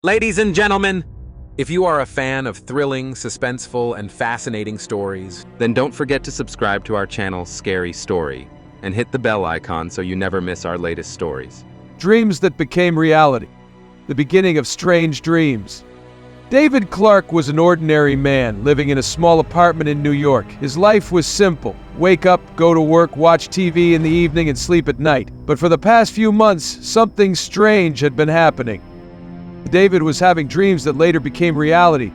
Ladies and gentlemen, if you are a fan of thrilling, suspenseful, and fascinating stories, then don't forget to subscribe to our channel, Scary Story, and hit the bell icon so you never miss our latest stories. Dreams that became reality. The beginning of strange dreams. David Clark was an ordinary man living in a small apartment in New York. His life was simple. Wake up, go to work, watch TV in the evening, and sleep at night. But for the past few months, something strange had been happening. David was having dreams that later became reality.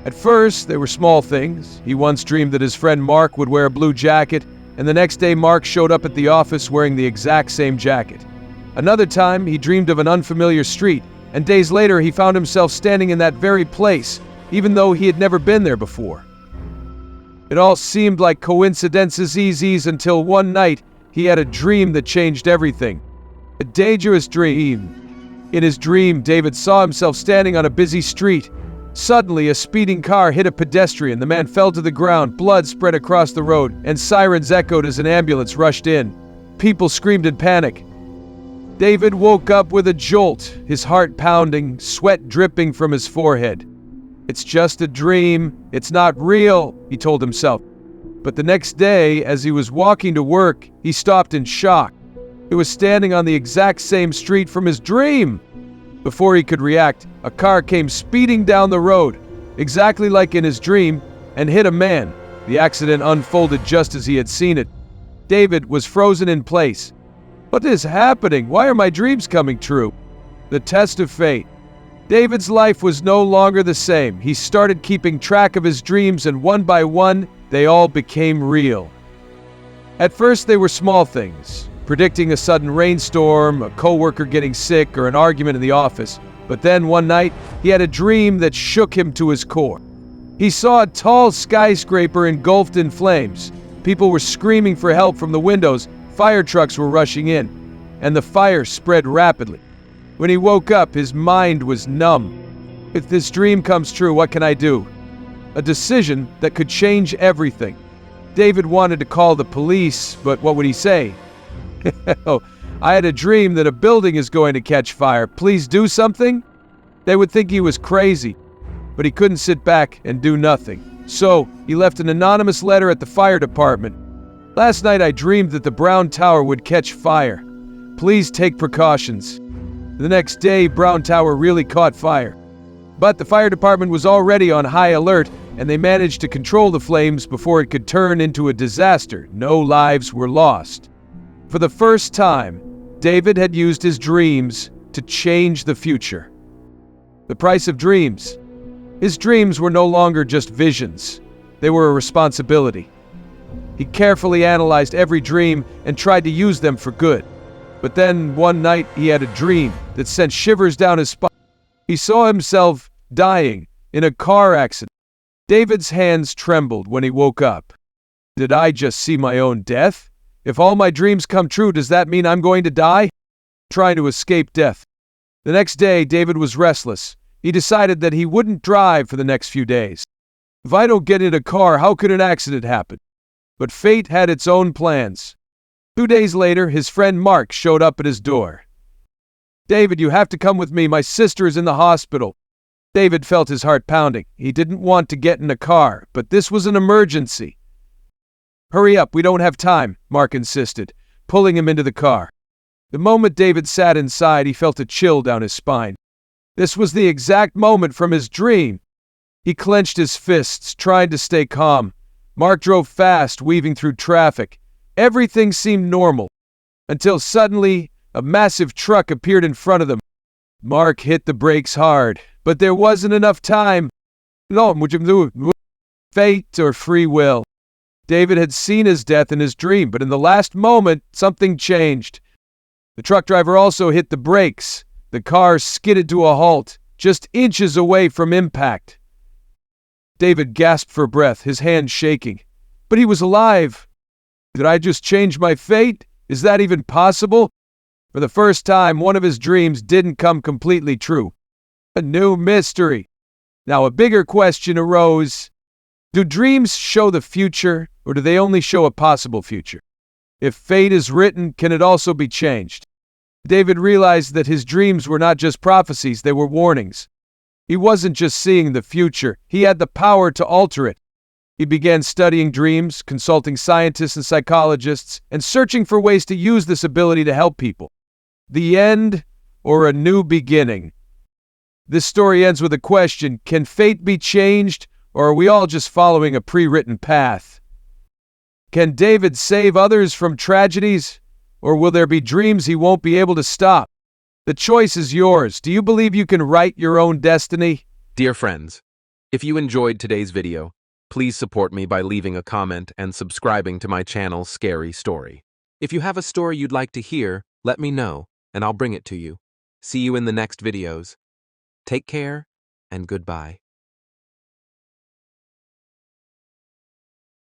At first, they were small things. He once dreamed that his friend Mark would wear a blue jacket, and the next day Mark showed up at the office wearing the exact same jacket. Another time, he dreamed of an unfamiliar street, and days later he found himself standing in that very place, even though he had never been there before. It all seemed like coincidences until one night he had a dream that changed everything. A dangerous dream. In his dream, David saw himself standing on a busy street. Suddenly, a speeding car hit a pedestrian. The man fell to the ground, blood spread across the road, and sirens echoed as an ambulance rushed in. People screamed in panic. David woke up with a jolt, his heart pounding, sweat dripping from his forehead. "It's just a dream. It's not real," he told himself. But the next day, as he was walking to work, he stopped in shock. He was standing on the exact same street from his dream. Before he could react, a car came speeding down the road, exactly like in his dream, and hit a man. The accident unfolded just as he had seen it. David was frozen in place. What is happening? Why are my dreams coming true? The test of fate. David's life was no longer the same. He started keeping track of his dreams, and one by one, they all became real. At first, they were small things. Predicting a sudden rainstorm, a coworker getting sick, or an argument in the office. But then one night, he had a dream that shook him to his core. He saw a tall skyscraper engulfed in flames. People were screaming for help from the windows, fire trucks were rushing in, and the fire spread rapidly. When he woke up, his mind was numb. If this dream comes true, what can I do? A decision that could change everything. David wanted to call the police, but what would he say? "Oh, I had a dream that a building is going to catch fire. Please do something?" They would think he was crazy, but he couldn't sit back and do nothing. So, he left an anonymous letter at the fire department. "Last night I dreamed that the Brown Tower would catch fire. Please take precautions." The next day, Brown Tower really caught fire. But the fire department was already on high alert, and they managed to control the flames before it could turn into a disaster. No lives were lost. For the first time, David had used his dreams to change the future. The price of dreams. His dreams were no longer just visions. They were a responsibility. He carefully analyzed every dream and tried to use them for good. But then, one night, he had a dream that sent shivers down his spine. He saw himself dying in a car accident. David's hands trembled when he woke up. Did I just see my own death? If all my dreams come true, does that mean I'm going to die? Trying to escape death. The next day, David was restless. He decided that he wouldn't drive for the next few days. If I don't get in a car, how could an accident happen? But fate had its own plans. 2 days later, his friend Mark showed up at his door. "David, you have to come with me. My sister is in the hospital." David felt his heart pounding. He didn't want to get in a car, but this was an emergency. "Hurry up, we don't have time," Mark insisted, pulling him into the car. The moment David sat inside, he felt a chill down his spine. This was the exact moment from his dream. He clenched his fists, trying to stay calm. Mark drove fast, weaving through traffic. Everything seemed normal, until suddenly, a massive truck appeared in front of them. Mark hit the brakes hard, but there wasn't enough time. Fate or free will? David had seen his death in his dream, but in the last moment, something changed. The truck driver also hit the brakes. The car skidded to a halt, just inches away from impact. David gasped for breath, his hands shaking. But he was alive. Did I just change my fate? Is that even possible? For the first time, one of his dreams didn't come completely true. A new mystery. Now a bigger question arose. Do dreams show the future, or do they only show a possible future? If fate is written, can it also be changed? David realized that his dreams were not just prophecies, they were warnings. He wasn't just seeing the future, he had the power to alter it. He began studying dreams, consulting scientists and psychologists, and searching for ways to use this ability to help people. The end or a new beginning? This story ends with a question: can fate be changed, or are we all just following a pre-written path? Can David save others from tragedies, or will there be dreams he won't be able to stop? The choice is yours. Do you believe you can write your own destiny? Dear friends, if you enjoyed today's video, please support me by leaving a comment and subscribing to my channel, Scary Story. If you have a story you'd like to hear, let me know, and I'll bring it to you. See you in the next videos. Take care, and goodbye.